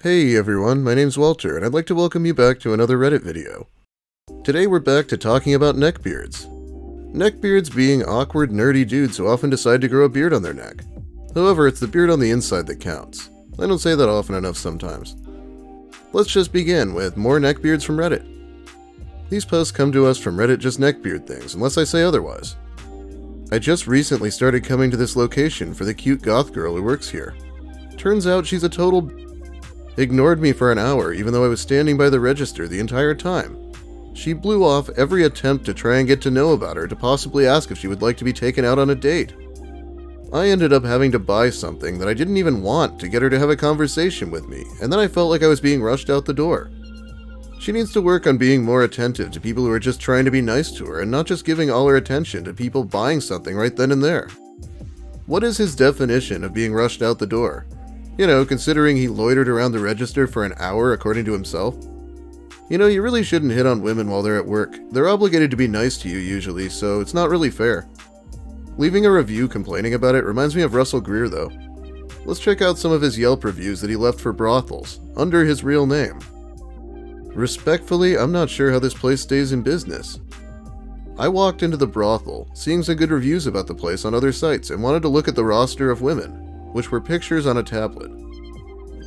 Hey everyone, my name's Walter, and I'd like to welcome you back to another Reddit video. Today we're back to talking about neckbeards. Neckbeards being awkward, nerdy dudes who often decide to grow a beard on their neck. However, it's the beard on the inside that counts. I don't say that often enough sometimes. Let's just begin with more neckbeards from Reddit. These posts come to us from Reddit Just Neckbeard Things, unless I say otherwise. I just recently started coming to this location for the cute goth girl who works here. Turns out she's a total ignored me for an hour even though I was standing by the register the entire time. She blew off every attempt to try and get to know about her to possibly ask if she would like to be taken out on a date. I ended up having to buy something that I didn't even want to get her to have a conversation with me, and then I felt like I was being rushed out the door. She needs to work on being more attentive to people who are just trying to be nice to her and not just giving all her attention to people buying something right then and there. What is his definition of being rushed out the door? You know, considering he loitered around the register for an hour according to himself. You know, you really shouldn't hit on women while they're at work. They're obligated to be nice to you usually, so it's not really fair. Leaving a review complaining about it reminds me of Russell Greer though. Let's check out some of his Yelp reviews that he left for brothels, under his real name. Respectfully, I'm not sure how this place stays in business. I walked into the brothel, seeing some good reviews about the place on other sites, and wanted to look at the roster of women, which were pictures on a tablet.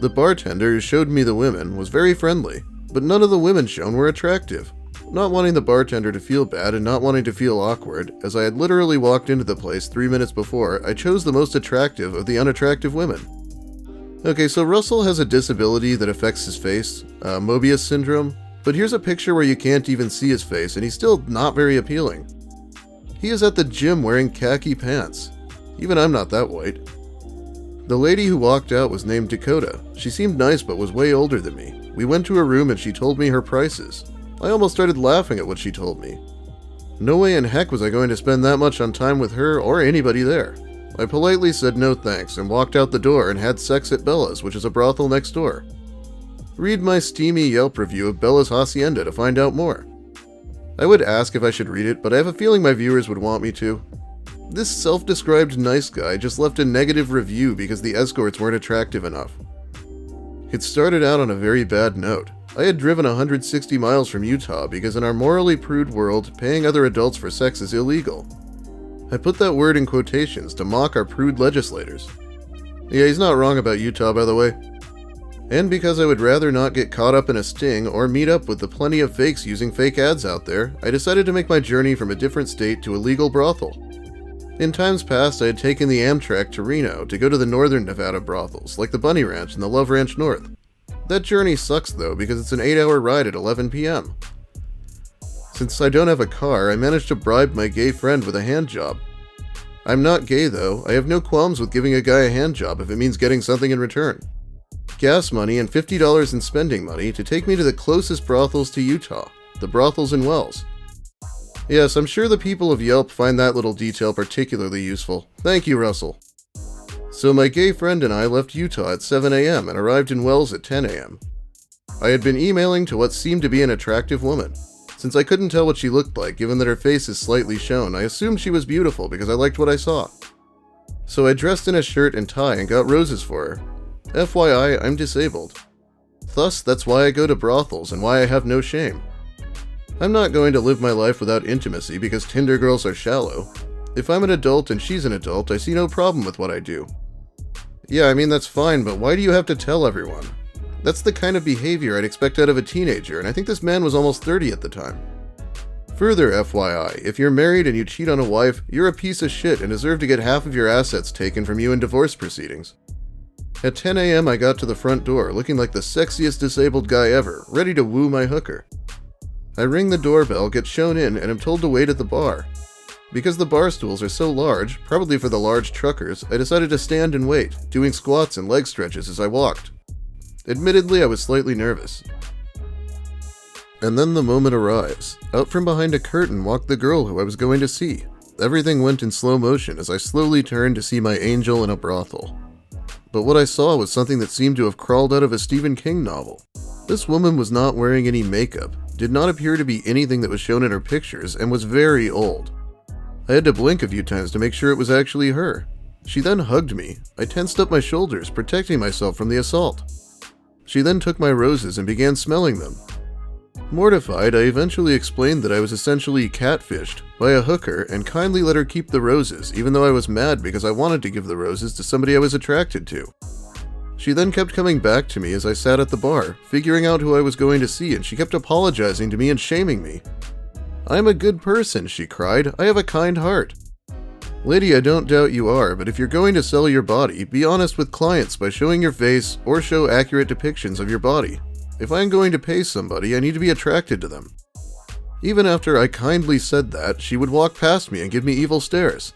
The bartender who showed me the women was very friendly, but none of the women shown were attractive. Not wanting the bartender to feel bad and not wanting to feel awkward, as I had literally walked into the place 3 minutes before, I chose the most attractive of the unattractive women. Okay, so Russell has a disability that affects his face, Mobius syndrome, but here's a picture where you can't even see his face and he's still not very appealing. He is at the gym wearing khaki pants. Even I'm not that white. The lady who walked out was named Dakota. She seemed nice but was way older than me. We went to her room and she told me her prices. I almost started laughing at what she told me. No way in heck was I going to spend that much on time with her or anybody there. I politely said no thanks and walked out the door and had sex at Bella's, which is a brothel next door. Read my steamy Yelp review of Bella's Hacienda to find out more. I would ask if I should read it, but I have a feeling my viewers would want me to. This self-described nice guy just left a negative review because the escorts weren't attractive enough. It started out on a very bad note. I had driven 160 miles from Utah because in our morally prude world, paying other adults for sex is illegal. I put that word in quotations to mock our prude legislators. Yeah, he's not wrong about Utah, by the way. And because I would rather not get caught up in a sting or meet up with the plenty of fakes using fake ads out there, I decided to make my journey from a different state to a legal brothel. In times past, I had taken the Amtrak to Reno to go to the northern Nevada brothels, like the Bunny Ranch and the Love Ranch North. That journey sucks though, because it's an 8-hour ride at 11 p.m. Since I don't have a car, I managed to bribe my gay friend with a hand job. I'm not gay though, I have no qualms with giving a guy a hand job if it means getting something in return. Gas money and $50 in spending money to take me to the closest brothels to Utah, the brothels in Wells. Yes, I'm sure the people of Yelp find that little detail particularly useful. Thank you, Russell. So my gay friend and I left Utah at 7 a.m. and arrived in Wells at 10 a.m. I had been emailing to what seemed to be an attractive woman. Since I couldn't tell what she looked like, given that her face is slightly shown, I assumed she was beautiful because I liked what I saw. So I dressed in a shirt and tie and got roses for her. FYI, I'm disabled. Thus, that's why I go to brothels and why I have no shame. I'm not going to live my life without intimacy because Tinder girls are shallow. If I'm an adult and she's an adult, I see no problem with what I do. Yeah, I mean that's fine, but why do you have to tell everyone? That's the kind of behavior I'd expect out of a teenager, and I think this man was almost 30 at the time. Further FYI, if you're married and you cheat on a wife, you're a piece of shit and deserve to get half of your assets taken from you in divorce proceedings. At 10 a.m. I got to the front door, looking like the sexiest disabled guy ever, ready to woo my hooker. I ring the doorbell, get shown in, and am told to wait at the bar. Because the bar stools are so large, probably for the large truckers, I decided to stand and wait, doing squats and leg stretches as I walked. Admittedly, I was slightly nervous. And then the moment arrives. Out from behind a curtain walked the girl who I was going to see. Everything went in slow motion as I slowly turned to see my angel in a brothel. But what I saw was something that seemed to have crawled out of a Stephen King novel. This woman was not wearing any makeup, did not appear to be anything that was shown in her pictures, and was very old. I had to blink a few times to make sure it was actually her. She then hugged me. I tensed up my shoulders, protecting myself from the assault. She then took my roses and began smelling them. Mortified, I eventually explained that I was essentially catfished by a hooker and kindly let her keep the roses, even though I was mad because I wanted to give the roses to somebody I was attracted to. She then kept coming back to me as I sat at the bar, figuring out who I was going to see, and she kept apologizing to me and shaming me. "I'm a good person," she cried. "I have a kind heart." Lady, I don't doubt you are, but if you're going to sell your body, be honest with clients by showing your face or show accurate depictions of your body. If I'm going to pay somebody, I need to be attracted to them. Even after I kindly said that, she would walk past me and give me evil stares.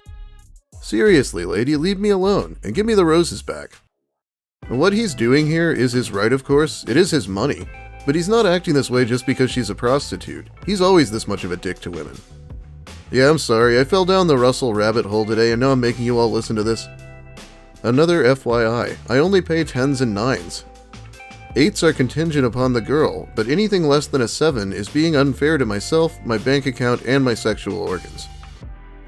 Seriously, lady, leave me alone and give me the roses back. What he's doing here is his right, of course. It is his money. But he's not acting this way just because she's a prostitute. He's always this much of a dick to women. Yeah, I'm sorry, I fell down the Russell rabbit hole today and now I'm making you all listen to this. Another FYI, I only pay 10s and 9s. 8s are contingent upon the girl, but anything less than a 7 is being unfair to myself, my bank account, and my sexual organs.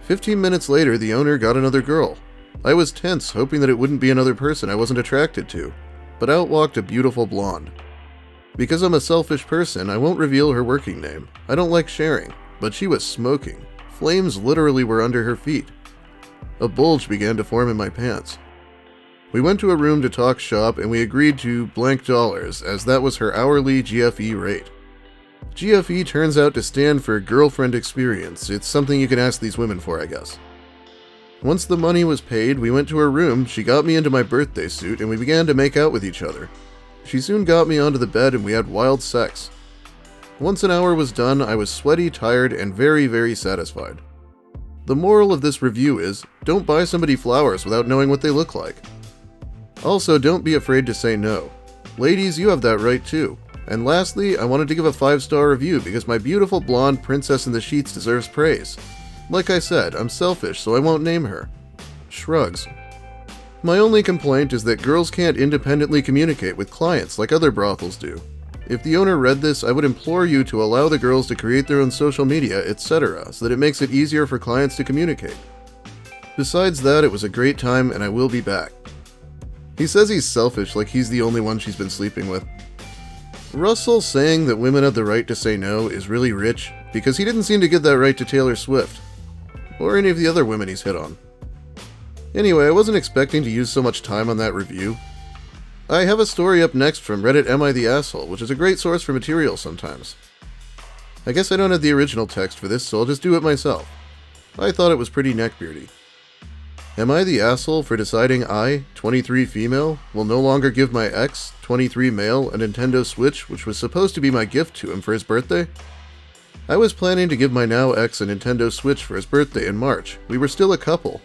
15 minutes later, the owner got another girl. I was tense, hoping that it wouldn't be another person I wasn't attracted to, but out walked a beautiful blonde. Because I'm a selfish person, I won't reveal her working name. I don't like sharing, but she was smoking. Flames literally were under her feet. A bulge began to form in my pants. We went to a room to talk shop and we agreed to blank dollars, as that was her hourly GFE rate. GFE turns out to stand for girlfriend experience. It's something you can ask these women for, I guess. Once the money was paid, we went to her room, she got me into my birthday suit, and we began to make out with each other. She soon got me onto the bed and we had wild sex. Once an hour was done, I was sweaty, tired, and very, very satisfied. The moral of this review is, don't buy somebody flowers without knowing what they look like. Also, don't be afraid to say no. Ladies, you have that right too. And lastly, I wanted to give a 5-star review because my beautiful blonde princess in the sheets deserves praise. Like I said, I'm selfish, so I won't name her. Shrugs. My only complaint is that girls can't independently communicate with clients like other brothels do. If the owner read this, I would implore you to allow the girls to create their own social media, etc., so that it makes it easier for clients to communicate. Besides that, it was a great time and I will be back. He says he's selfish, like he's the only one she's been sleeping with. Russell saying that women have the right to say no is really rich, because he didn't seem to give that right to Taylor Swift, or any of the other women he's hit on. Anyway, I wasn't expecting to use so much time on that review. I have a story up next from Reddit Am I the Asshole, which is a great source for material sometimes. I guess I don't have the original text for this, so I'll just do it myself. I thought it was pretty neckbeardy. Am I the asshole for deciding I, 23 female, will no longer give my ex, 23 male, a Nintendo Switch, which was supposed to be my gift to him for his birthday? I was planning to give my now ex a Nintendo Switch for his birthday in March. We were still a couple.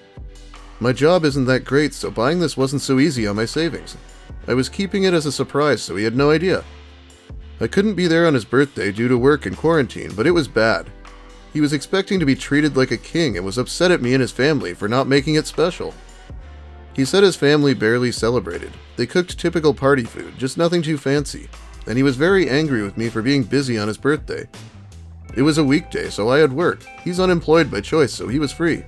My job isn't that great, so buying this wasn't so easy on my savings. I was keeping it as a surprise, so he had no idea. I couldn't be there on his birthday due to work and quarantine, but it was bad. He was expecting to be treated like a king and was upset at me and his family for not making it special. He said his family barely celebrated. They cooked typical party food, just nothing too fancy, and he was very angry with me for being busy on his birthday. It was a weekday, so I had work. He's unemployed by choice, so he was free.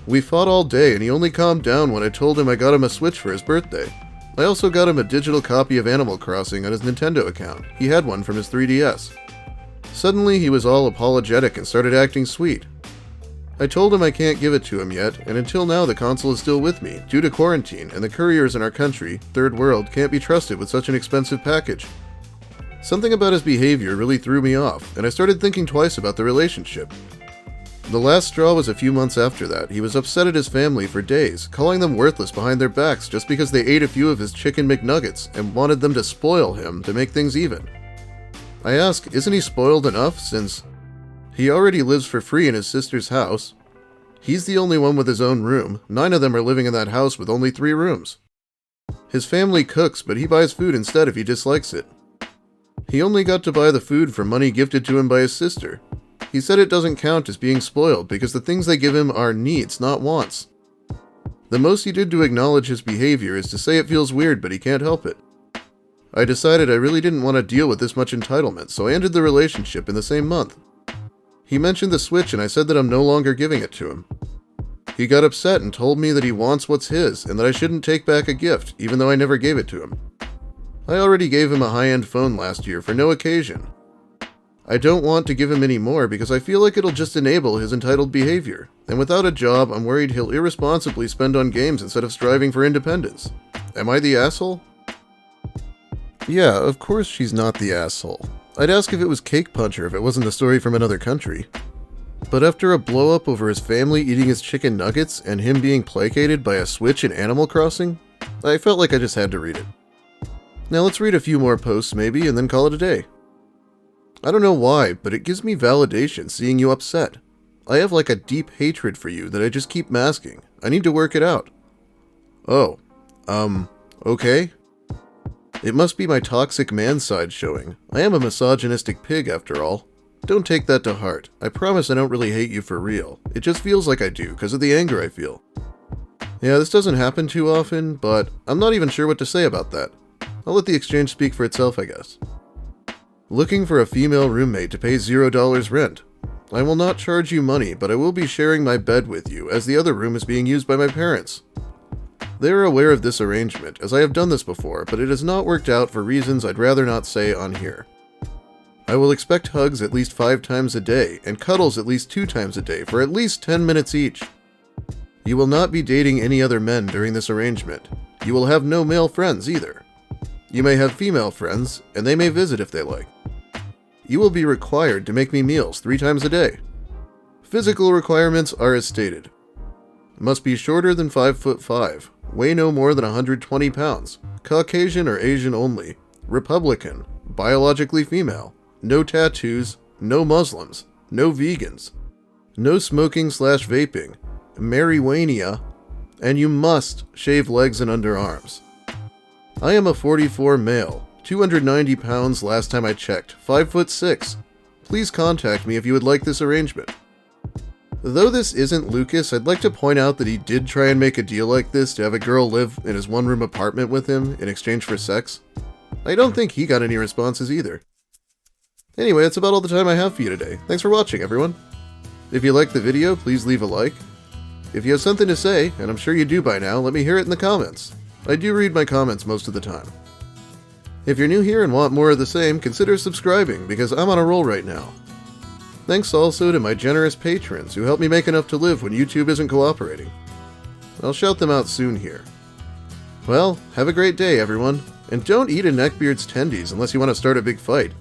We fought all day and he only calmed down when I told him I got him a Switch for his birthday. I also got him a digital copy of Animal Crossing on his Nintendo account. He had one from his 3DS. Suddenly, he was all apologetic and started acting sweet. I told him I can't give it to him yet, and until now the console is still with me, due to quarantine, and the couriers in our country, third world, can't be trusted with such an expensive package. Something about his behavior really threw me off, and I started thinking twice about the relationship. The last straw was a few months after that. He was upset at his family for days, calling them worthless behind their backs just because they ate a few of his chicken McNuggets, and wanted them to spoil him to make things even. I ask, isn't he spoiled enough, since he already lives for free in his sister's house? He's the only one with his own room. 9 of them are living in that house with only 3 rooms. His family cooks, but he buys food instead if he dislikes it. He only got to buy the food from money gifted to him by his sister. He said it doesn't count as being spoiled because the things they give him are needs, not wants. The most he did to acknowledge his behavior is to say it feels weird, but he can't help it. I decided I really didn't want to deal with this much entitlement, so I ended the relationship in the same month. He mentioned the Switch and I said that I'm no longer giving it to him. He got upset and told me that he wants what's his and that I shouldn't take back a gift, even though I never gave it to him. I already gave him a high-end phone last year for no occasion. I don't want to give him any more because I feel like it'll just enable his entitled behavior, and without a job, I'm worried he'll irresponsibly spend on games instead of striving for independence. Am I the asshole? Yeah, of course she's not the asshole. I'd ask if it was Cake Puncher if it wasn't a story from another country. But after a blow-up over his family eating his chicken nuggets and him being placated by a Switch in Animal Crossing, I felt like I just had to read it. Now let's read a few more posts maybe and then call it a day. I don't know why, but it gives me validation seeing you upset. I have like a deep hatred for you that I just keep masking. I need to work it out. Oh, okay? It must be my toxic man side showing. I am a misogynistic pig after all. Don't take that to heart. I promise I don't really hate you for real. It just feels like I do because of the anger I feel. Yeah, this doesn't happen too often, but I'm not even sure what to say about that. I'll let the exchange speak for itself, I guess. Looking for a female roommate to pay $0 rent. I will not charge you money, but I will be sharing my bed with you, as the other room is being used by my parents. They are aware of this arrangement, as I have done this before, but it has not worked out for reasons I'd rather not say on here. I will expect hugs at least 5 times a day, and cuddles at least 2 times a day for at least 10 minutes each. You will not be dating any other men during this arrangement. You will have no male friends either. You may have female friends, and they may visit if they like. You will be required to make me meals 3 times a day. Physical requirements are as stated. Must be shorter than 5'5", weigh no more than 120 pounds, Caucasian or Asian only, Republican, biologically female, no tattoos, no Muslims, no vegans, no smoking/vaping, marijuana, and you must shave legs and underarms. I am a 44 male, 290 pounds last time I checked, 5'6". Please contact me if you would like this arrangement. Though this isn't Lucas, I'd like to point out that he did try and make a deal like this to have a girl live in his one-room apartment with him in exchange for sex. I don't think he got any responses either. Anyway, that's about all the time I have for you today. Thanks for watching, everyone. If you liked the video, please leave a like. If you have something to say, and I'm sure you do by now, let me hear it in the comments. I do read my comments most of the time. If you're new here and want more of the same, consider subscribing, because I'm on a roll right now. Thanks also to my generous patrons who help me make enough to live when YouTube isn't cooperating. I'll shout them out soon here. Well, have a great day, everyone, and don't eat a Neckbeard's tendies unless you want to start a big fight.